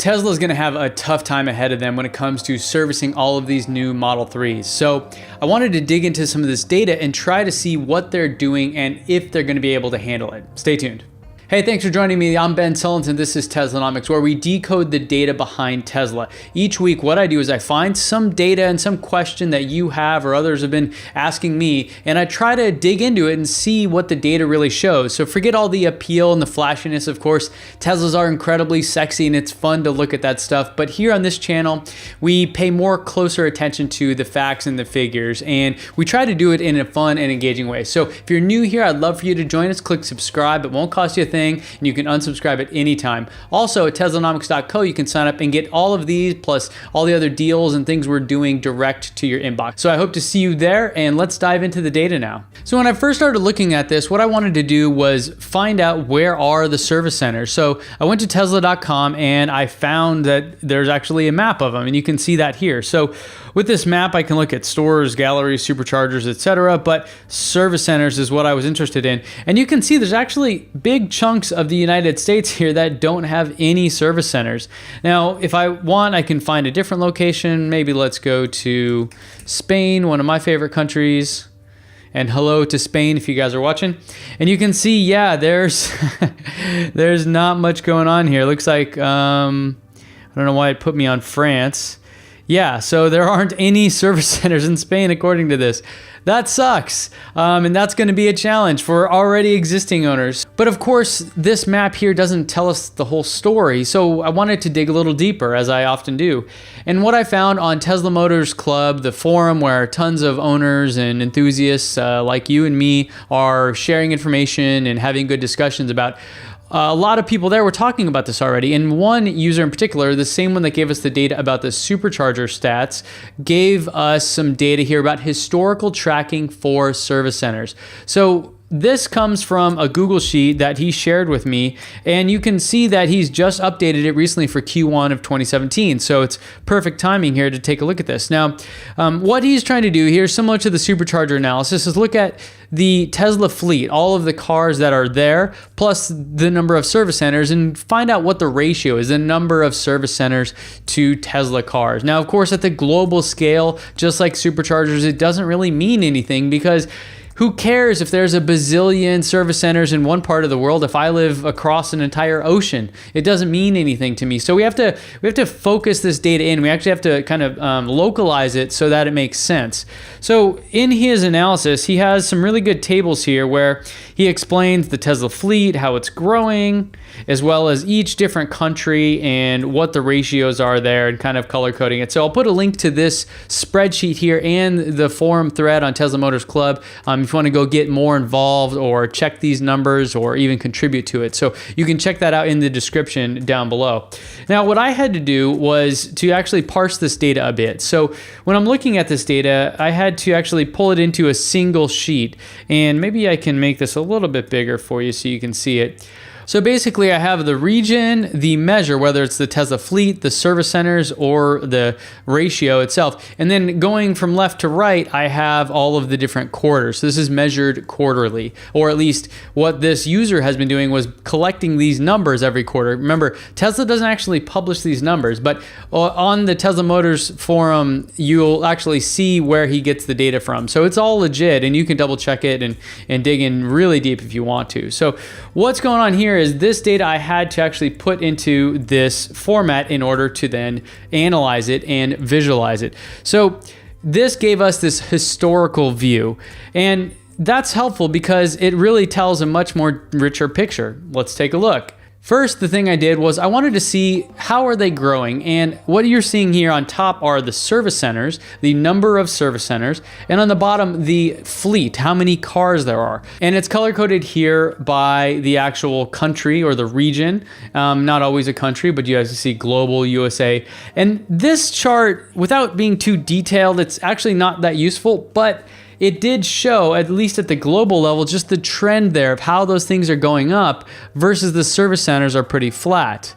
Tesla's going to have a tough time ahead of them when it comes to servicing all of these new Model 3s. So I wanted to dig into some of this data and try to see what they're doing and if they're going to be able to handle it. Stay tuned. Hey, thanks for joining me. I'm Ben Sullins, this is Teslanomics, where we decode the data behind Tesla. Each week, what I do is I find some data and some question that you have or others have been asking me, and I try to dig into it and see what the data really shows. So forget all the appeal and the flashiness, of course. Teslas are incredibly sexy and it's fun to look at that stuff. But here on this channel, we pay more closer attention to the facts and the figures, and we try to do it in a fun and engaging way. So if you're new here, I'd love for you to join us. Click subscribe. It won't cost you a thing, and you can unsubscribe at any time. Also at teslanomics.co, you can sign up and get all of these plus all the other deals and things we're doing direct to your inbox. So I hope to see you there, and let's dive into the data now. So when I first started looking at this, what I wanted to do was find out where are the service centers. So I went to tesla.com and I found that there's actually a map of them, and you can see that here. So with this map, I can look at stores, galleries, superchargers, etc. But service centers is what I was interested in. And you can see there's actually big chunks of the United States here that don't have any service centers. Now, if I want, I can find a different location. Maybe let's go to Spain, one of my favorite countries. And hello to Spain if you guys are watching. And you can see, yeah, there's there's not much going on here. It looks like, I don't know why it put me on France. Yeah, so there aren't any service centers in Spain according to this. That sucks, and that's going to be a challenge for already existing owners. But of course, this map here doesn't tell us the whole story, so I wanted to dig a little deeper, as I often do. And what I found on Tesla Motors Club, the forum where tons of owners and enthusiasts like you and me are sharing information and having good discussions about, a lot of people there were talking about this already, and one user in particular, the same one that gave us the data about the supercharger stats, gave us some data here about historical tracking for service centers. So this comes from a Google sheet that he shared with me, and you can see that he's just updated it recently for Q1 of 2017. So it's perfect timing here to take a look at this. Now, what he's trying to do here, similar to the supercharger analysis, is look at the Tesla fleet, all of the cars that are there, plus the number of service centers, and find out what the ratio is, the number of service centers to Tesla cars. Now, of course, at the global scale, just like superchargers, it doesn't really mean anything, because who cares if there's a bazillion service centers in one part of the world if I live across an entire ocean? It doesn't mean anything to me. So we have to focus this data in. We actually have to kind of localize it so that it makes sense. So in his analysis, he has some really good tables here where he explains the Tesla fleet, how it's growing, as well as each different country and what the ratios are there, and kind of color coding it. So I'll put a link to this spreadsheet here and the forum thread on Tesla Motors Club if you want to go get more involved or check these numbers or even contribute to it. So you can check that out in the description down below. Now, what I had to do was to actually parse this data a bit. So when I'm looking at this data, I had to actually pull it into a single sheet, and maybe I can make this a little bit bigger for you so you can see it. So basically I have the region, the measure, whether it's the Tesla fleet, the service centers, or the ratio itself. And then going from left to right, I have all of the different quarters. So this is measured quarterly, or at least what this user has been doing was collecting these numbers every quarter. Remember, Tesla doesn't actually publish these numbers, but on the Tesla Motors forum, you'll actually see where he gets the data from. So it's all legit, and you can double check it and dig in really deep if you want to. So what's going on here is this data I had to actually put into this format in order to then analyze it and visualize it. So this gave us this historical view, and that's helpful because it really tells a much more richer picture. Let's take a look. First, the thing I did was I wanted to see how are they growing, and what you're seeing here on top are the service centers, the number of service centers, and on the bottom, the fleet, how many cars there are. And it's color-coded here by the actual country or the region, not always a country, but you guys see global, USA. And this chart, without being too detailed, it's actually not that useful, but it did show, at least at the global level, just the trend there of how those things are going up versus the service centers are pretty flat.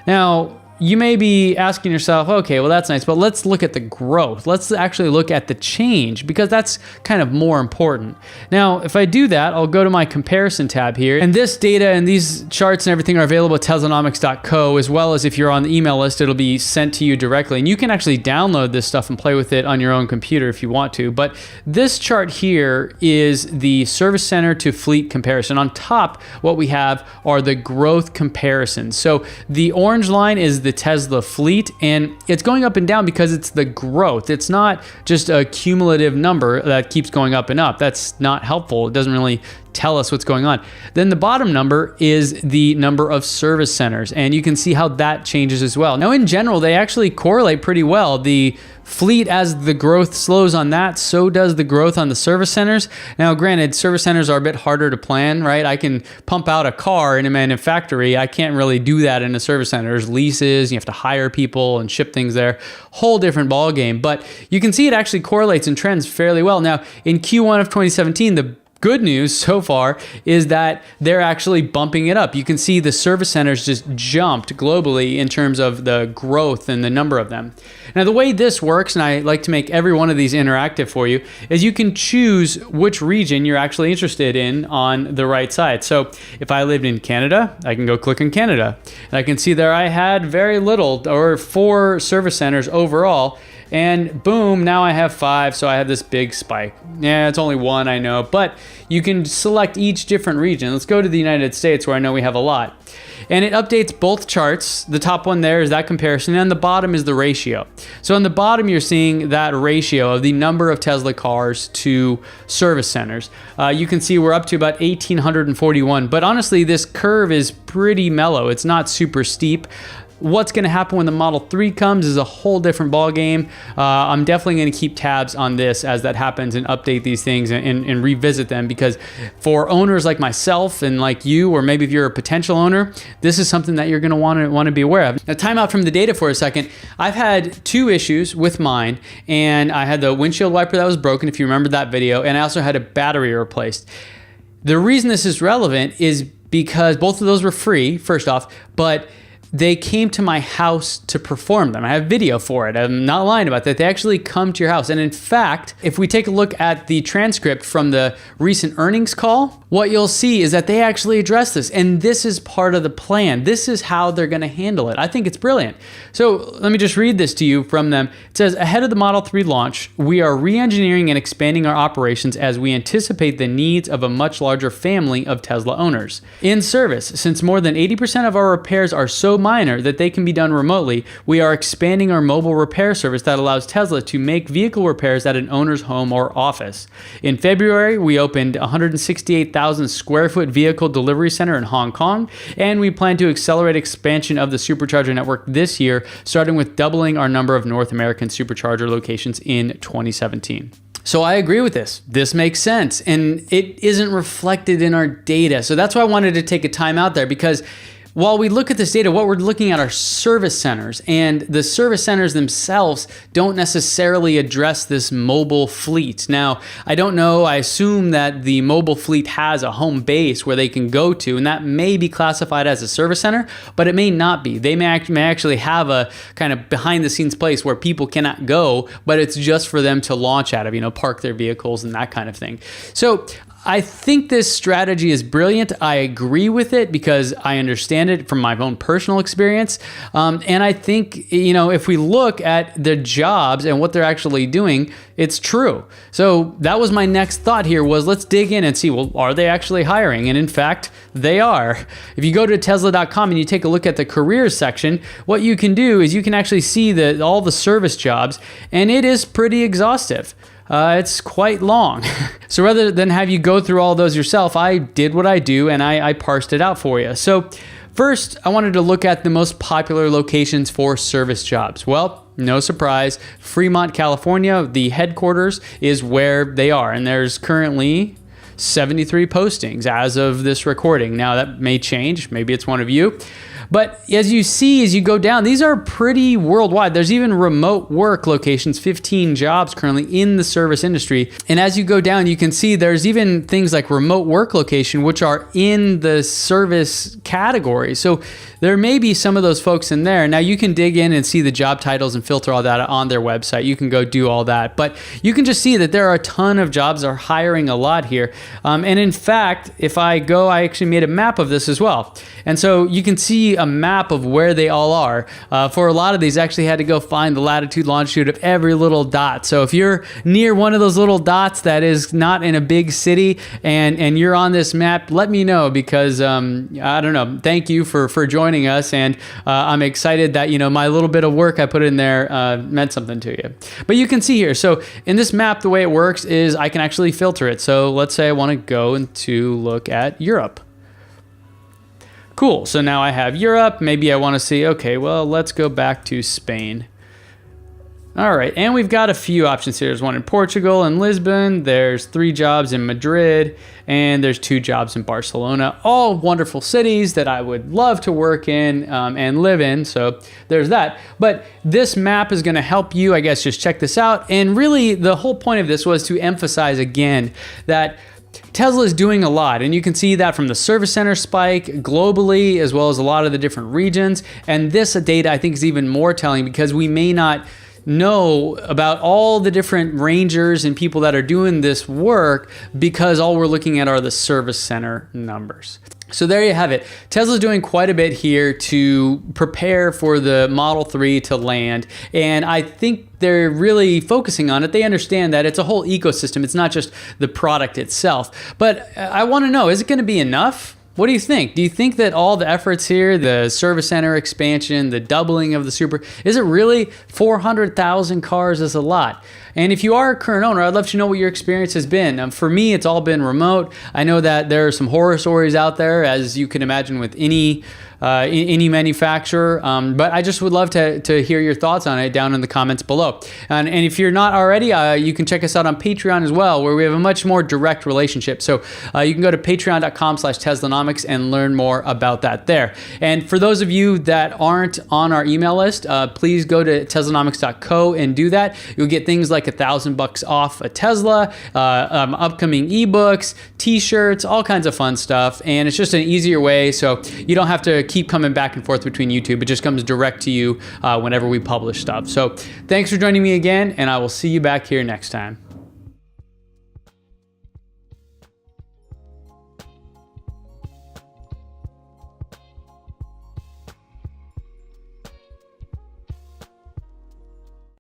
Now, you may be asking yourself, okay, well, that's nice, but let's look at the growth. Let's actually look at the change, because that's kind of more important. Now, if I do that, I'll go to my comparison tab here, and this data and these charts and everything are available at teslanomics.co, as well as if you're on the email list, it'll be sent to you directly, and you can actually download this stuff and play with it on your own computer if you want to. But this chart here is the service center to fleet comparison. On top, what we have are the growth comparisons. So the orange line is the Tesla fleet, and it's going up and down because it's the growth. It's not just a cumulative number that keeps going up and up. That's not helpful. It doesn't really tell us what's going on. Then the bottom number is the number of service centers, and you can see how that changes as well. Now, in general, they actually correlate pretty well. The fleet, as the growth slows on that, so does the growth on the service centers. Now, granted, service centers are a bit harder to plan, right? I can pump out a car in a manufactory. I can't really do that in a service center. There's leases, you have to hire people and ship things there. Whole different ball game. But you can see it actually correlates and trends fairly well. Now, in Q1 of 2017, the good news so far is that they're actually bumping it up. You can see the service centers just jumped globally in terms of the growth and the number of them. Now, the way this works, and I like to make every one of these interactive for you, is you can choose which region you're actually interested in on the right side. So if I lived in Canada, I can go click on Canada, and I can see there I had very little, or 4 service centers overall. And boom, now I have 5, so I have this big spike. Yeah, it's only 1, I know, but you can select each different region. Let's go to the United States, where I know we have a lot. And it updates both charts. The top one there is that comparison, and the bottom is the ratio. So on the bottom, you're seeing that ratio of the number of Tesla cars to service centers. You can see we're up to about 1,841, but honestly, this curve is pretty mellow. It's not super steep. What's going to happen when the Model 3 comes is a whole different ball game. I'm definitely going to keep tabs on this as that happens and update these things and revisit them, because for owners like myself and like you, or maybe if you're a potential owner, this is something that you're going to want to be aware of. Now, time out from the data for a second. I've had 2 issues with mine, and I had the windshield wiper that was broken, if you remember that video, and I also had a battery replaced. The reason this is relevant is because both of those were free, first off, but they came to my house to perform them. I have video for it. I'm not lying about that. They actually come to your house. And in fact, if we take a look at the transcript from the recent earnings call, what you'll see is that they actually address this. And this is part of the plan. This is how they're going to handle it. I think it's brilliant. So let me just read this to you from them. It says, ahead of the Model 3 launch, we are re-engineering and expanding our operations as we anticipate the needs of a much larger family of Tesla owners. In service, since more than 80% of our repairs are so minor that they can be done remotely, we are expanding our mobile repair service that allows Tesla to make vehicle repairs at an owner's home or office. In February, we opened a 168,000 square foot vehicle delivery center in Hong Kong, and we plan to accelerate expansion of the supercharger network this year, starting with doubling our number of North American supercharger locations in 2017. So I agree with this. This makes sense, and it isn't reflected in our data. So that's why I wanted to take a time out there, because while we look at this data, what we're looking at are service centers, and the service centers themselves don't necessarily address this mobile fleet. Now, I don't know, I assume that the mobile fleet has a home base where they can go to, and that may be classified as a service center, but it may not be. They may actually have a kind of behind the scenes place where people cannot go, but it's just for them to launch out of, park their vehicles and that kind of thing. So I think this strategy is brilliant. I agree with it because I understand it from my own personal experience. And I think, if we look at the jobs and what they're actually doing, it's true. So that was my next thought here, was let's dig in and see, well, are they actually hiring? And in fact, they are. If you go to Tesla.com and you take a look at the careers section, what you can do is you can actually see all the service jobs, and it is pretty exhaustive. It's quite long. So rather than have you go through all those yourself, I did what I do and I parsed it out for you. So first, I wanted to look at the most popular locations for service jobs. Well, no surprise, Fremont, California, the headquarters is where they are. And there's currently 73 postings as of this recording. Now that may change. Maybe it's one of you. But as you see, as you go down, these are pretty worldwide. There's even remote work locations, 15 jobs currently in the service industry. And as you go down, you can see there's even things like remote work location, which are in the service category. So there may be some of those folks in there. Now you can dig in and see the job titles and filter all that on their website. You can go do all that, but you can just see that there are a ton of jobs that are hiring a lot here. And in fact, if I go, I actually made a map of this as well. And so you can see a map of where they all are. For a lot of these, I actually had to go find the latitude, longitude of every little dot. So if you're near one of those little dots that is not in a big city and you're on this map, let me know, because I don't know. Thank you for joining us, and I'm excited that my little bit of work I put in there meant something to you. But you can see here, so in this map, the way it works is I can actually filter it. So let's say I want to go and to look at Europe. Cool. So now I have Europe. Maybe I want to see, okay, well, let's go back to Spain. All right, and we've got a few options here. There's one in Portugal and Lisbon. There's 3 jobs in Madrid, and there's 2 jobs in Barcelona. All wonderful cities that I would love to work in and live in. So there's that. But this map is going to help you, I guess, just check this out. And really, the whole point of this was to emphasize again that Tesla is doing a lot, and you can see that from the service center spike globally, as well as a lot of the different regions. And this data, I think, is even more telling, because we may not know about all the different rangers and people that are doing this work, because all we're looking at are the service center numbers. So there you have it. Tesla's doing quite a bit here to prepare for the Model 3 to land. And I think they're really focusing on it. They understand that it's a whole ecosystem. It's not just the product itself. But I want to know, is it going to be enough? What do you think? Do you think that all the efforts here, the service center expansion, the doubling of the Super, is it really 400,000 cars is a lot? And if you are a current owner, I'd love to know what your experience has been. For me, it's all been remote. I know that there are some horror stories out there, as you can imagine with any manufacturer, but I just would love to hear your thoughts on it down in the comments below. And if you're not already, you can check us out on Patreon as well, where we have a much more direct relationship. So you can go to patreon.com/Teslanomics and learn more about that there. And for those of you that aren't on our email list, please go to teslanomics.co and do that. You'll get things like $1,000 off a Tesla, upcoming ebooks, t-shirts, all kinds of fun stuff. And it's just an easier way, so you don't have to keep coming back and forth between YouTube. It just comes direct to you whenever we publish stuff. So thanks for joining me again, and I will see you back here next time.